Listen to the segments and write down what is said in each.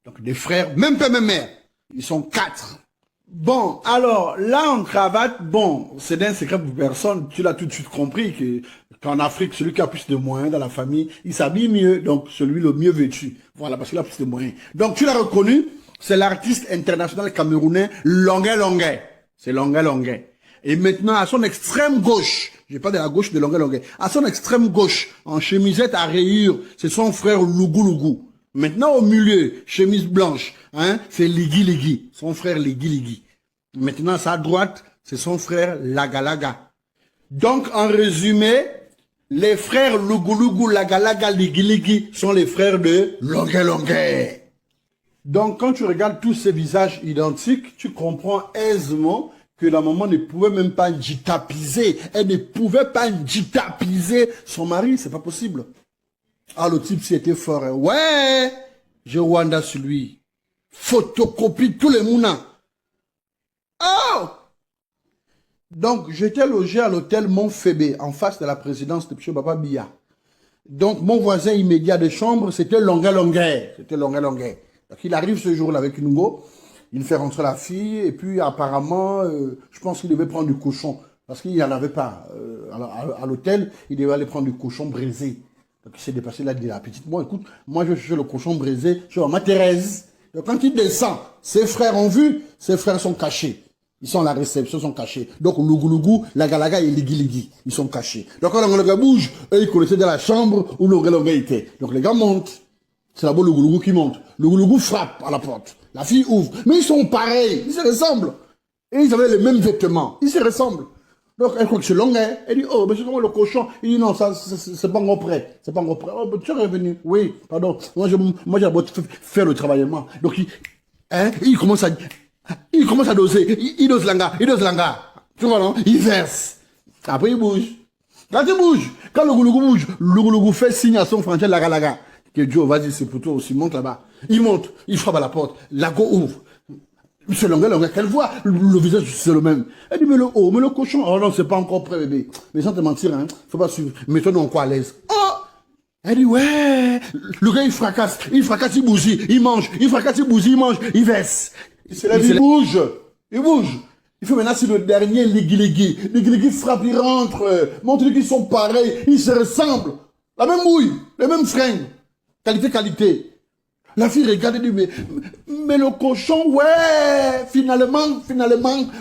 Donc des frères, même père, même mère. Ils sont 4. Bon, alors, là, en cravate, bon, c'est d'un secret pour personne. Tu l'as tout de suite compris qu'en Afrique, celui qui a plus de moyens dans la famille, il s'habille mieux. Donc, celui le mieux vêtu. Voilà, parce qu'il a plus de moyens. Donc, tu l'as reconnu, c'est l'artiste international camerounais Longuet Longuet. C'est Longuet Longuet. Et maintenant, à son extrême gauche, je parle de la gauche de Longuet Longuet, à son extrême gauche, en chemisette à rayures, c'est son frère Lougou Lougou. Maintenant, au milieu, chemise blanche, hein, c'est Ligui Ligui, son frère Ligui Ligui. Maintenant, à sa droite, c'est son frère Laga Laga. Donc, en résumé, les frères Lougou Lougou, Laga Laga, Ligui Ligui sont les frères de Longuet Longuet. Donc, quand tu regardes tous ces visages identiques, tu comprends aisément que la maman ne pouvait même pas djitapiser. Elle ne pouvait pas djitapiser son mari, c'est pas possible. Ah, le type, c'était fort. Hein. Ouais, j'ai Wanda sur lui. Photocopie tous les mounins. Oh! Donc, j'étais logé à l'hôtel Montfébé, en face de la présidence de M. Baba Biya. Donc, mon voisin immédiat de chambre, c'était Longuet Longuet. C'était Longuet Longuet. Donc, il arrive ce jour-là avec une go. Il fait rentrer la fille. Et puis, apparemment, je pense qu'il devait prendre du cochon. Parce qu'il n'y en avait pas. À l'hôtel, il devait aller prendre du cochon brisé. Donc, il s'est dépassé là, il dit à la petite, bon, écoute, moi, je vais chercher le cochon brisé chez ma Thérèse. Donc, quand il descend, ses frères ont vu, ses frères sont cachés. Ils sont à la réception, ils sont cachés. Donc, Lougou Lougou, Laga Laga et Ligui Ligui, ils sont cachés. Donc, quand le gars bouge, eux, ils connaissaient dans la chambre où le gars était. Donc, les gars montent. C'est là-bas Lougou Lougou qui monte. Lougou Lougou frappe à la porte. La fille ouvre. Mais ils sont pareils, ils se ressemblent. Et ils avaient les mêmes vêtements. Ils se ressemblent. Donc, elle croit que c'est long, hein. Elle dit, oh, mais c'est comment le cochon? Il dit, non, ça, c'est pas encore prêt. C'est pas encore prêt. Oh, tu es revenu. Oui, pardon. Moi, j'ai beau faire le travail, moi. Donc, il commence à doser. Il dose l'anga. Tu vois, non? Il verse. Après, il bouge. Quand il bouge, quand le goulou bouge, le goulou fait signe à son frangin Laga Laga. Que Dieu, vas-y, c'est pour toi aussi, monte là-bas. Il monte, il frappe à la porte. La go ouvre. C'est Longuet Longuet, qu'elle voit, le visage, c'est le même. Elle dit, mais le cochon, oh non, c'est pas encore prêt, bébé. Mais sans te mentir, hein, faut pas suivre. Mets-toi donc quoi à l'aise. Oh! Elle dit, ouais, le gars, il fracasse, il bousille, il mange, il fracasse, il bousille, il mange, il verse. Il bouge, il bouge. Il fait maintenant, c'est le dernier Ligui Ligui. Ligui Ligui frappe, il rentre, montre qu'ils sont pareils, ils se ressemblent. La même mouille, les mêmes fringues. Qualité. La fille regarde et dit, mais le cochon, ouais, finalement,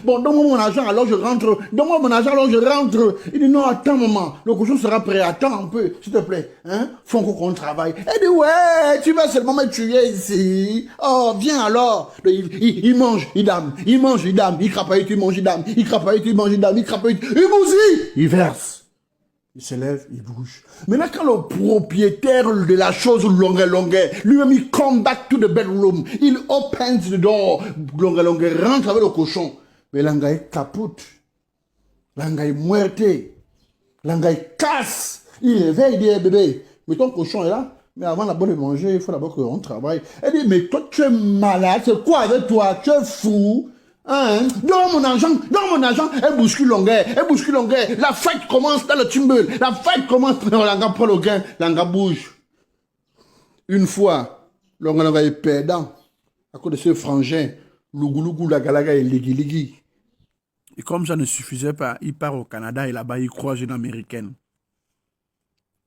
bon, donne-moi mon argent, alors je rentre. Donne-moi mon argent, alors je rentre. Il dit, non, attends, maman, le cochon sera prêt, attends un peu, s'il te plaît. Hein? Faut encore qu'on travaille. Elle dit, ouais, tu vas seulement me tuer ici. Oh, viens alors. Il mange, il dame, il crapaille, il mange, il dame, il crapaille, il mange, il dame, il crapaille, il bousille, il verse. Il se lève, il bouge. Maintenant, quand le propriétaire de la chose Longuet, lui-même, il come back to the bedroom. Il opens the door. Longuet rentre avec le cochon. Mais Langa est capote. Langa est muerte. Langa est casse. Il réveille, il dit, hey, bébé, mais ton cochon est là. Mais avant d'abord de manger, il faut d'abord qu'on travaille. Elle dit, mais toi, tu es malade. C'est quoi avec toi? Tu es fou. Hein? Donne mon argent, elle bouscule Longuet, la fête commence dans le tumble, Langa prend le gain, Langa bouge. Une fois, Longa est perdant, à cause de ce frangin, Lougou, Laga Laga et Ligui Ligui. Et comme ça ne suffisait pas, il part au Canada et là-bas, il croise une américaine.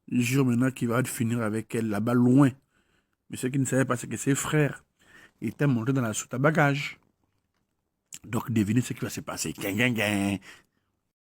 Il jure maintenant qu'il va finir avec elle là-bas loin. Mais ce qu'il ne savait pas, c'est que ses frères étaient montés dans la soute à bagages. Donc, devinez ce qui va se passer.